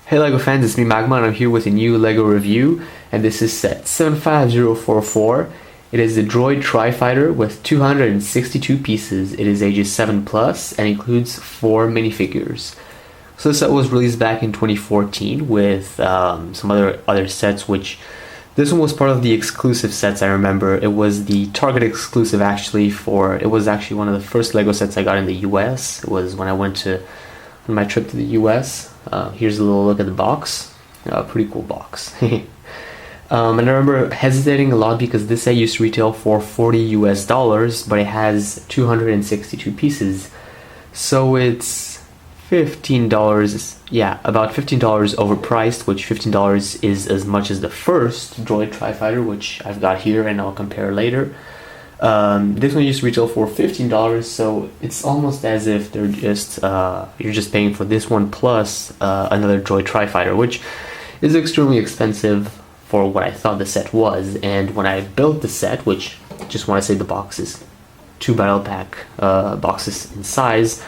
Hey LEGO fans, it's me MAGMA and I'm here with a new LEGO review, and this is set 75044. It is the Droid Tri-Fighter with 262 pieces. It is ages 7+ and includes 4 minifigures. So this set was released back in 2014 with some other sets, which this one was part of the exclusive sets. I remember it was the Target exclusive it was actually one of the first LEGO sets I got in the US. It was when I went on my trip to the US. Here's a little look at the box. Pretty cool box. And I remember hesitating a lot because this set used to retail for $40 US, but it has 262 pieces. So it's $15, yeah, about $15 overpriced, which $15 is as much as the first Droid Tri-Fighter, which I've got here and I'll compare later. This one used to retail for $15, so it's almost as if they're just you're just paying for this one plus another Droid Tri-Fighter, which is extremely expensive for what I thought the set was. And when I built the set, which just want to say the box is 2 battle pack boxes in size,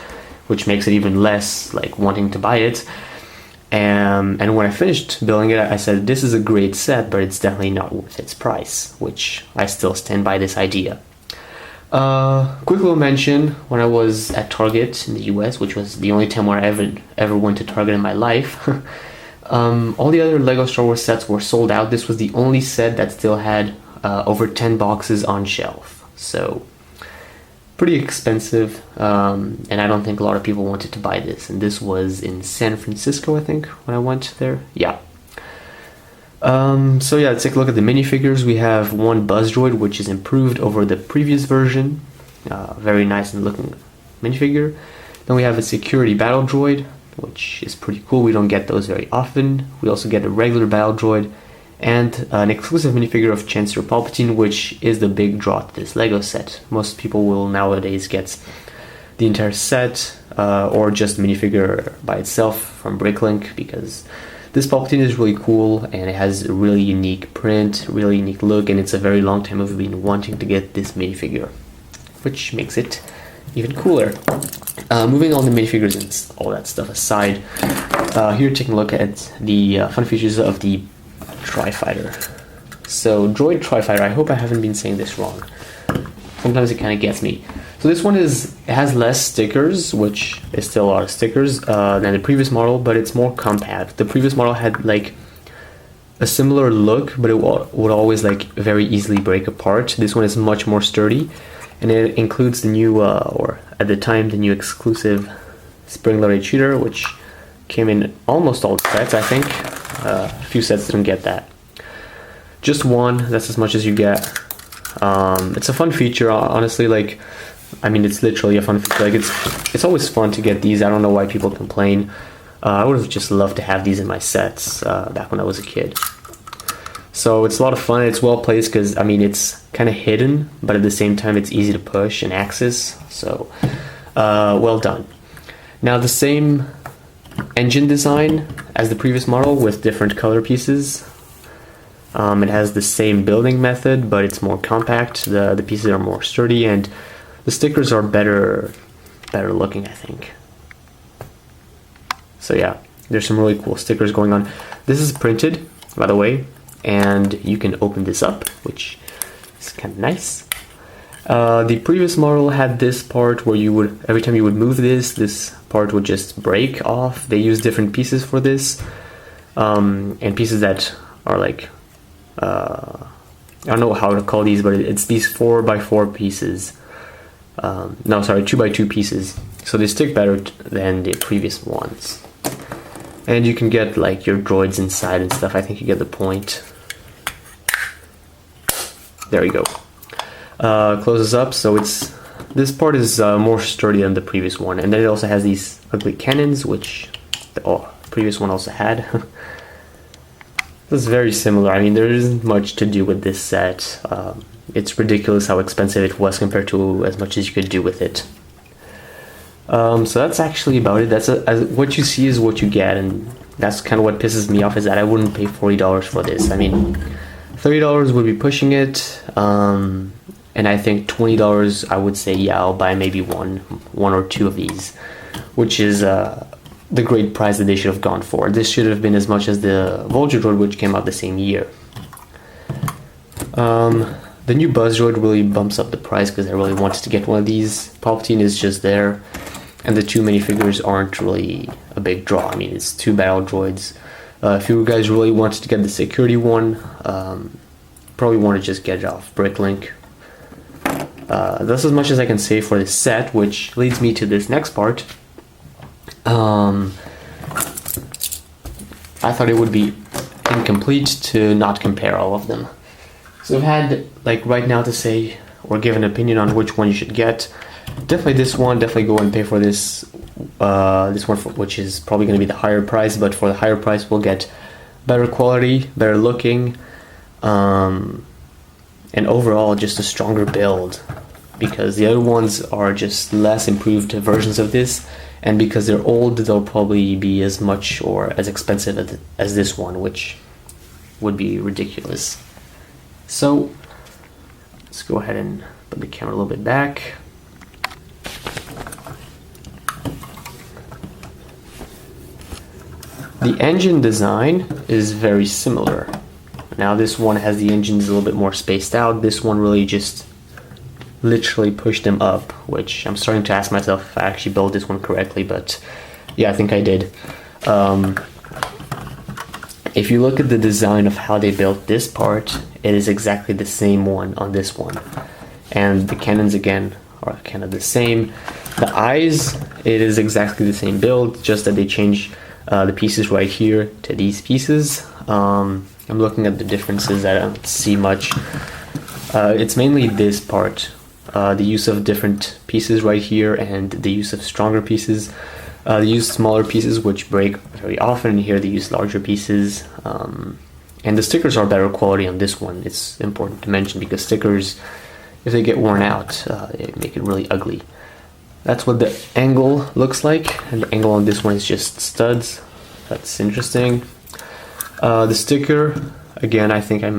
which makes it even less like wanting to buy it. And when I finished building it, I said this is a great set, but it's definitely not worth its price, which I still stand by this idea. Quick little mention, when I was at Target in the US, which was the only time where I ever went to Target in my life, all the other LEGO Star Wars sets were sold out. This was the only set that still had over 10 boxes on shelf. So pretty expensive, and I don't think a lot of people wanted to buy this. And this was in San Francisco, I think, when I went there. Yeah. So yeah, let's take a look at the minifigures. We have one Buzz Droid, which is improved over the previous version. Very nice and looking minifigure. Then we have a security battle droid, which is pretty cool. We don't get those very often. We also get a regular battle droid and an exclusive minifigure of Chancellor Palpatine, which is the big draw to this LEGO set. Most people will nowadays get the entire set or just the minifigure by itself from Bricklink, because this Palpatine is really cool and it has a really unique print, really unique look, and it's a very long time I've been wanting to get this minifigure, which makes it even cooler. Moving on to minifigures and all that stuff aside, here taking a look at the fun features of the Tri-Fighter. So Droid Tri-Fighter, I hope I haven't been saying this wrong. Sometimes it kind of gets me. So this one it has less stickers, which is still a lot of stickers, than the previous model, but it's more compact. The previous model had like a similar look, but it would always like very easily break apart. This one is much more sturdy, and it includes the new, or at the time, the new exclusive spring-loaded shooter, which came in almost all the sets, I think. A few sets didn't get that. Just one, that's as much as you get. It's a fun feature, honestly. Like, I mean, it's literally a fun feature. Like, it's always fun to get these. I don't know why people complain. I would have just loved to have these in my sets back when I was a kid. So it's a lot of fun. It's well placed because, I mean, it's kind of hidden, but at the same time it's easy to push and access. So well done. Now the same engine design as the previous model with different color pieces. It has the same building method, but it's more compact. The pieces are more sturdy, and the stickers are better looking, I think. So yeah, there's some really cool stickers going on. This is printed, by the way, and you can open this up, which is kind of nice. The previous model had this part where you would, every time you would move this part would just break off. They use different pieces for this, and pieces that are like, I don't know how to call these, but it's these 4x4 pieces. No, sorry, 2x2 pieces. So they stick better than the previous ones. And you can get like your droids inside and stuff. I think you get the point. There you go. Closes up, so this part is more sturdy than the previous one. And then it also has these ugly cannons, which the previous one also had. This is very similar. I mean, there isn't much to do with this set. It's ridiculous how expensive it was compared to as much as you could do with it. So that's actually about it. That's what you see is what you get, and that's kind of what pisses me off, is that I wouldn't pay $40 for this. I mean, $30 would be pushing it. and I think $20, I would say, yeah, I'll buy maybe one or two of these, which is the great price that they should have gone for. This should have been as much as the Vulture Droid, which came out the same year. The new Buzz Droid really bumps up the price because I really wanted to get one of these. Palpatine is just there, and the two minifigures aren't really a big draw. I mean, it's two battle droids. If you guys really wanted to get the security one, probably want to just get it off Bricklink. That's as much as I can say for this set, which leads me to this next part. I thought it would be incomplete to not compare all of them. So I've had, like, right now to say or give an opinion on which one you should get. Definitely this one, definitely go and pay for this one, which is probably going to be the higher price, but for the higher price we'll get better quality, better looking, and overall just a stronger build, because the other ones are just less improved versions of this, and because they're old they'll probably be as much or as expensive as this one, which would be ridiculous. So let's go ahead and put the camera a little bit back. The engine design is very similar. Now this one has the engines a little bit more spaced out. This one really just literally pushed them up, which I'm starting to ask myself if I actually built this one correctly, but yeah, I think I did. If you look at the design of how they built this part, it is exactly the same one on this one. And the cannons again are kind of the same. The eyes, it is exactly the same build, just that they change the pieces right here to these pieces. I'm looking at the differences, I don't see much. It's mainly this part, the use of different pieces right here and the use of stronger pieces. They use smaller pieces which break very often, and here they use larger pieces. And the stickers are better quality on this one. It's important to mention because stickers, if they get worn out, they make it really ugly. That's what the angle looks like, and the angle on this one is just studs. That's interesting. The sticker, again, I think I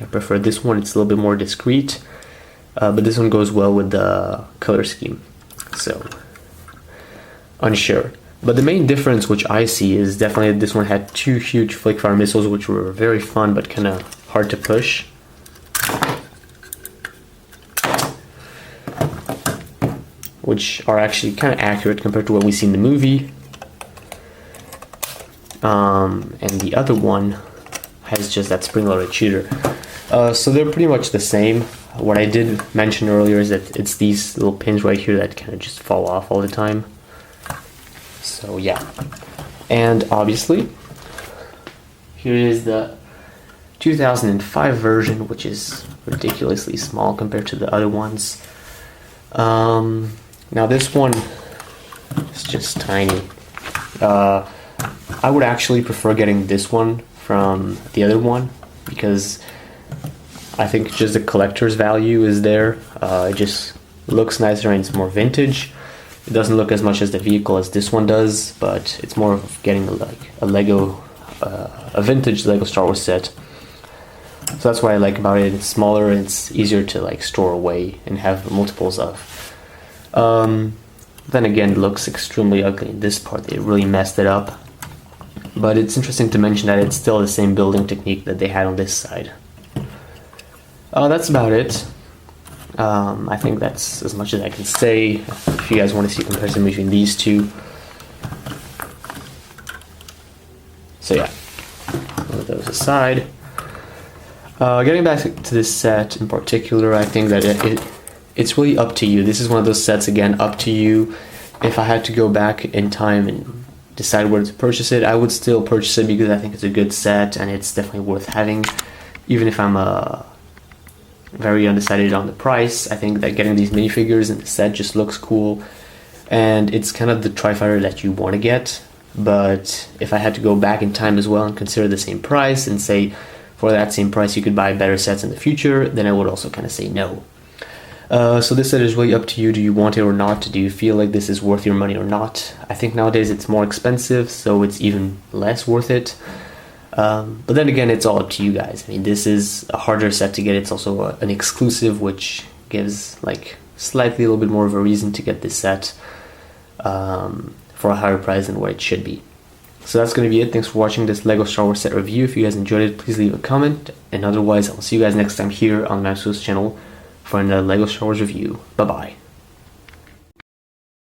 prefer this one. It's a little bit more discreet, but this one goes well with the color scheme. So, unsure. But the main difference which I see is definitely this one had two huge flick-fire missiles which were very fun but kind of hard to push. Which are actually kind of accurate compared to what we see in the movie. And the other one has just that spring-loaded shooter. So they're pretty much the same. What I did mention earlier is that it's these little pins right here that kind of just fall off all the time. So yeah, and obviously here is the 2005 version, which is ridiculously small compared to the other ones. Now this one is just tiny. I would actually prefer getting this one from the other one because I think just the collector's value is there. It just looks nicer and it's more vintage. It doesn't look as much as the vehicle as this one does, but it's more of getting a Lego, a vintage Lego Star Wars set. So that's what I like about it. It's smaller and it's easier to like store away and have multiples of. Then again, it looks extremely ugly in this part. They really messed it up. But it's interesting to mention that it's still the same building technique that they had on this side. That's about it. I think that's as much as I can say. If you guys want to see a comparison between these two. So yeah, put those aside. Getting back to this set in particular, I think that it's really up to you. This is one of those sets, again, up to you. If I had to go back in time and decide where to purchase it, I would still purchase it because I think it's a good set and it's definitely worth having. Even if I'm very undecided on the price, I think that getting these minifigures in the set just looks cool. And it's kind of the Tri-Fighter that you want to get. But if I had to go back in time as well and consider the same price and say for that same price you could buy better sets in the future, then I would also kind of say no. So this set is really up to you. Do you want it or not? Do you feel like this is worth your money or not? I think nowadays it's more expensive, so it's even less worth it. But then again, it's all up to you guys. I mean, this is a harder set to get. It's also an exclusive, which gives like slightly a little bit more of a reason to get this set for a higher price than what it should be. So that's going to be it. Thanks for watching this LEGO Star Wars set review. If you guys enjoyed it, please leave a comment. And otherwise, I'll see you guys next time here on Maxwell's channel for another LEGO Star Wars review. Bye-bye.